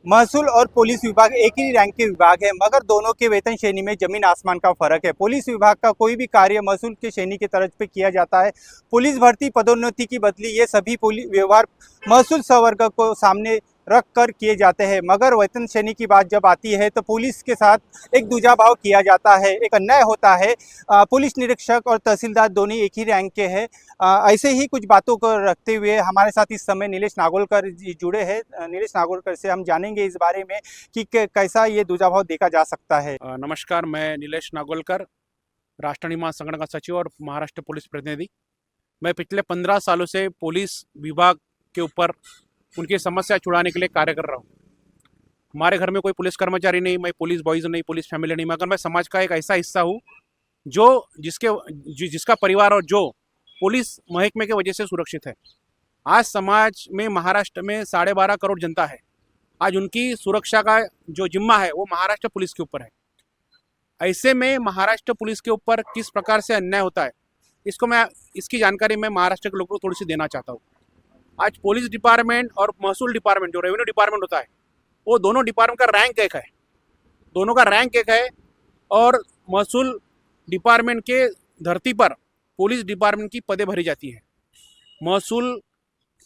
महसूल और पुलिस विभाग एक ही रैंक के विभाग है, मगर दोनों के वेतन श्रेणी में जमीन आसमान का फर्क है। पुलिस विभाग का कोई भी कार्य महसूल के श्रेणी की तर्ज पे किया जाता है। पुलिस भर्ती, पदोन्नति की बदली, ये सभी व्यवहार महसूल संवर्ग को सामने रख कर किए जाते हैं। मगर वेतन श्रेणी की बात जब आती है तो पुलिस के साथ एक दूजा भाव किया जाता है, एक अन्याय होता है। पुलिस निरीक्षक और तहसीलदार दोनों एक ही रैंक के हैं। ऐसे ही कुछ बातों को रखते हुए हमारे साथ इस समय नीलेश नागोलकर जी जुड़े हैं। नीलेश नागोलकर से हम जानेंगे इस बारे में कि कैसा ये दूजाभाव देखा जा सकता है। नमस्कार, मैं नीलेश नागोलकर, राष्ट्र निर्माण संगठन का सचिव और महाराष्ट्र पुलिस प्रतिनिधि। मैं पिछले 15 सालों से पुलिस विभाग के ऊपर उनकी समस्या छुड़ाने के लिए कार्य कर रहा हूँ। हमारे घर में कोई पुलिस कर्मचारी नहीं, मैं पुलिस बॉयज़ नहीं, पुलिस फैमिली नहीं, मगर मैं समाज का एक ऐसा हिस्सा हूँ जो जिसका परिवार और जो पुलिस महकमे की वजह से सुरक्षित है। आज समाज में महाराष्ट्र में 12.5 करोड़ जनता है। आज उनकी सुरक्षा का जो जिम्मा है वो महाराष्ट्र पुलिस के ऊपर है। ऐसे में महाराष्ट्र पुलिस के ऊपर किस प्रकार से अन्याय होता है, इसकी जानकारी मैं महाराष्ट्र के लोगों को थोड़ी सी देना चाहता हूँ। आज पुलिस डिपार्टमेंट और महसूल डिपार्टमेंट, जो रेवेन्यू डिपार्टमेंट होता है, वो दोनों डिपार्टमेंट का रैंक एक है। दोनों का रैंक एक है और महसूल डिपार्टमेंट के धरती पर पुलिस डिपार्टमेंट की पदें भरी जाती है। महसूल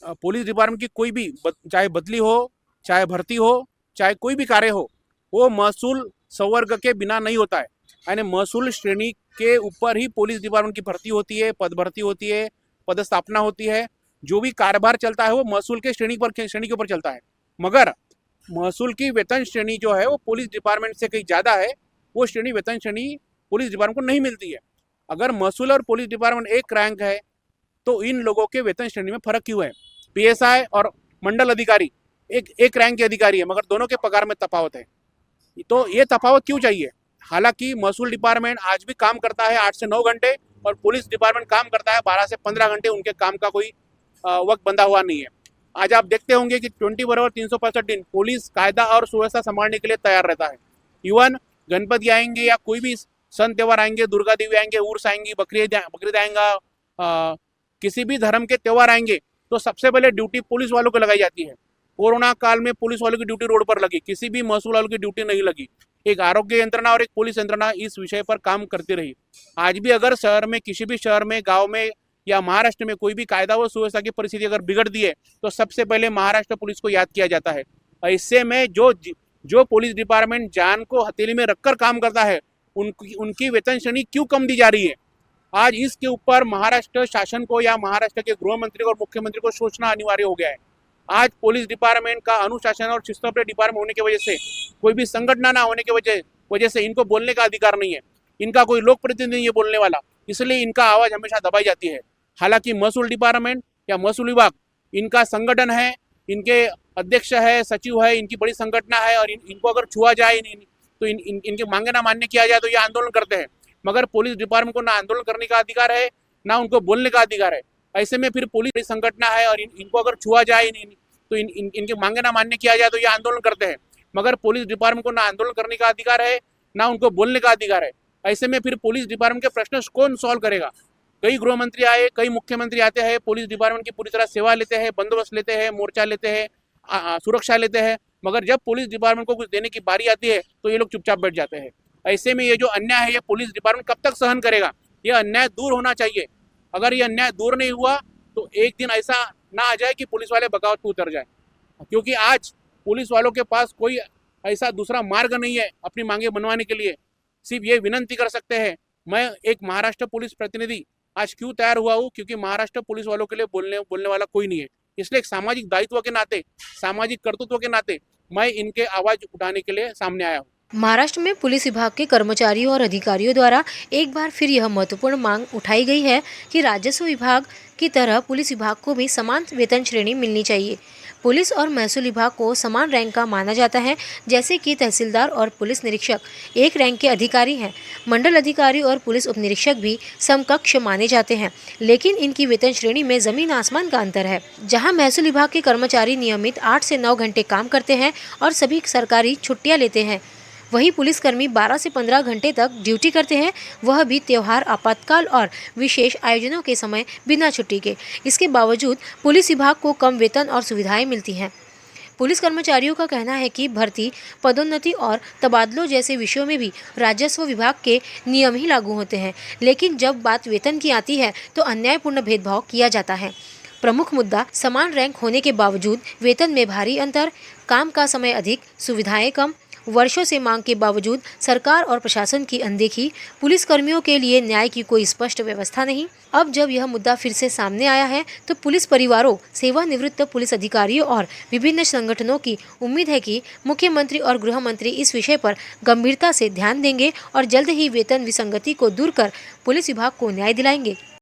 पुलिस डिपार्टमेंट की कोई भी चाहे बदली हो, चाहे भर्ती हो, चाहे कोई भी कार्य हो, वो महसूल संवर्ग के बिना नहीं होता है। यानी महसूल श्रेणी के ऊपर ही पुलिस डिपार्टमेंट की भर्ती होती है, पद भर्ती होती है, पदस्थापना होती है। जो भी कार्यभार चलता है वो महसूल के श्रेणी के ऊपर चलता है। मगर महसूल की वेतन श्रेणी जो है वो पुलिस डिपार्टमेंट से कहीं ज़्यादा है। वो श्रेणी वेतन श्रेणी पुलिस डिपार्टमेंट को नहीं मिलती है। अगर महसूल और पुलिस डिपार्टमेंट एक रैंक है तो इन लोगों के वेतन श्रेणी में फर्क क्यों है? पीएसआई और मंडल अधिकारी एक रैंक के अधिकारी है, मगर दोनों के पगार में तफावत है। तो ये तफावत क्यों चाहिए? हालांकि महसूल डिपार्टमेंट आज भी काम करता है 8 से 9 घंटे और पुलिस डिपार्टमेंट काम करता है 12 से 15 घंटे। उनके काम का कोई वक्त बंधा हुआ नहीं है। आज आप देखते होंगे कि 24/365 दिन पुलिस कायदा और सुव्यवस्था संभालने के लिए तैयार रहता है। इवन गणपति आएंगे या कोई भी सन त्यौहार आएंगे, दुर्गा देवी आएंगे, उर्स आएंगी, बकरीद आएंगा, किसी भी धर्म के त्यौहार आएंगे तो सबसे पहले ड्यूटी पुलिस वालों को लगाई जाती है। कोरोना काल में पुलिस वालों की ड्यूटी रोड पर लगी, किसी भी महसूल वालों की ड्यूटी नहीं लगी। एक आरोग्य यंत्रणा और एक पुलिस यंत्रणा इस विषय पर काम करती रही। आज भी अगर शहर में, किसी भी शहर में, गांव में या महाराष्ट्र में कोई भी कायदा व सुव्यवस्था की परिस्थिति अगर बिगड़ दी है तो सबसे पहले महाराष्ट्र पुलिस को याद किया जाता है। ऐसे में जो पुलिस डिपार्टमेंट जान को हथेली में रखकर काम करता है उनकी वेतन श्रेणी क्यों कम दी जा रही है? आज इसके ऊपर महाराष्ट्र शासन को या महाराष्ट्र के गृह मंत्री और मुख्यमंत्री को सोचना अनिवार्य हो गया है। आज पुलिस डिपार्टमेंट का अनुशासन और शिस्तप्रिय डिपार्टमेंट होने की वजह से, कोई भी संगठन ना होने की वजह से इनको बोलने का अधिकार नहीं है। इनका कोई लोक प्रतिनिधि नहीं है बोलने वाला, इसलिए इनका आवाज़ हमेशा दबाई जाती है। हालांकि महसूल डिपार्टमेंट या महसूल विभाग इनका संगठन है, इनके अध्यक्ष है, सचिव है, इनकी बड़ी संगठना है और इनको अगर छुआ जाए तो इनके मांगे ना मान्य किया जाए तो ये आंदोलन करते हैं। मगर पुलिस डिपार्टमेंट को ना आंदोलन करने का अधिकार है, ना उनको बोलने का अधिकार है। ऐसे में फिर पुलिस संगठना है और इनको अगर छुआ जाए तो इनके मांगे ना मान्य किया जाए तो ये आंदोलन करते हैं। मगर पुलिस डिपार्टमेंट को ना आंदोलन करने का अधिकार है, ना उनको बोलने का अधिकार है। ऐसे में फिर पुलिस डिपार्टमेंट के प्रश्न कौन सॉल्व करेगा? कई गृह मंत्री आए, कई मुख्यमंत्री आते हैं, पुलिस डिपार्टमेंट की पूरी तरह सेवा लेते हैं, बंदोबस्त लेते हैं, मोर्चा लेते हैं, सुरक्षा लेते हैं, मगर जब पुलिस डिपार्टमेंट को कुछ देने की बारी आती है तो ये लोग चुपचाप बैठ जाते हैं। ऐसे में ये जो अन्याय है ये पुलिस डिपार्टमेंट कब तक सहन करेगा? ये अन्याय दूर होना चाहिए। अगर ये अन्याय दूर नहीं हुआ तो एक दिन ऐसा ना आ जाए कि पुलिस वाले बगावत पर उतर जाए, क्योंकि आज पुलिस वालों के पास कोई ऐसा दूसरा मार्ग नहीं है अपनी मांगे मनवाने के लिए। सिर्फ ये विनंती कर सकते हैं। मैं एक महाराष्ट्र पुलिस प्रतिनिधि आज क्यों तैयार हुआ हूँ? क्योंकि महाराष्ट्र पुलिस वालों के लिए बोलने वाला कोई नहीं है। इसलिए एक सामाजिक दायित्व के नाते, सामाजिक कर्तृत्व के नाते मैं इनके आवाज उठाने के लिए सामने आया हूँ। महाराष्ट्र में पुलिस विभाग के कर्मचारियों और अधिकारियों द्वारा एक बार फिर यह महत्वपूर्ण मांग उठाई गई है कि राजस्व विभाग की तरह पुलिस विभाग को भी समान वेतन श्रेणी मिलनी चाहिए। पुलिस और महसूल विभाग को समान रैंक का माना जाता है, जैसे कि तहसीलदार और पुलिस निरीक्षक एक रैंक के अधिकारी हैं। मंडल अधिकारी और पुलिस उप निरीक्षक भी समकक्ष माने जाते हैं, लेकिन इनकी वेतन श्रेणी में ज़मीन आसमान का अंतर है। जहां महसूल विभाग के कर्मचारी नियमित 8 से 9 घंटे काम करते हैं और सभी सरकारी छुट्टियां लेते हैं, वही पुलिसकर्मी 12 से 15 घंटे तक ड्यूटी करते हैं, वह भी त्योहार, आपातकाल और विशेष आयोजनों के समय बिना छुट्टी के। इसके बावजूद पुलिस विभाग को कम वेतन और सुविधाएं मिलती हैं। पुलिस कर्मचारियों का कहना है कि भर्ती, पदोन्नति और तबादलों जैसे विषयों में भी राजस्व विभाग के नियम ही लागू होते हैं, लेकिन जब बात वेतन की आती है तो अन्यायपूर्ण भेदभाव किया जाता है। प्रमुख मुद्दा समान रैंक होने के बावजूद वेतन में भारी अंतर, काम का समय अधिक, सुविधाएं कम, वर्षों से मांग के बावजूद सरकार और प्रशासन की अनदेखी, पुलिस कर्मियों के लिए न्याय की कोई स्पष्ट व्यवस्था नहीं। अब जब यह मुद्दा फिर से सामने आया है तो पुलिस परिवारों, सेवानिवृत्त पुलिस अधिकारियों और विभिन्न संगठनों की उम्मीद है कि मुख्यमंत्री और गृह मंत्री इस विषय पर गंभीरता से ध्यान देंगे और जल्द ही वेतन विसंगति को दूर कर पुलिस विभाग को न्याय दिलाएंगे।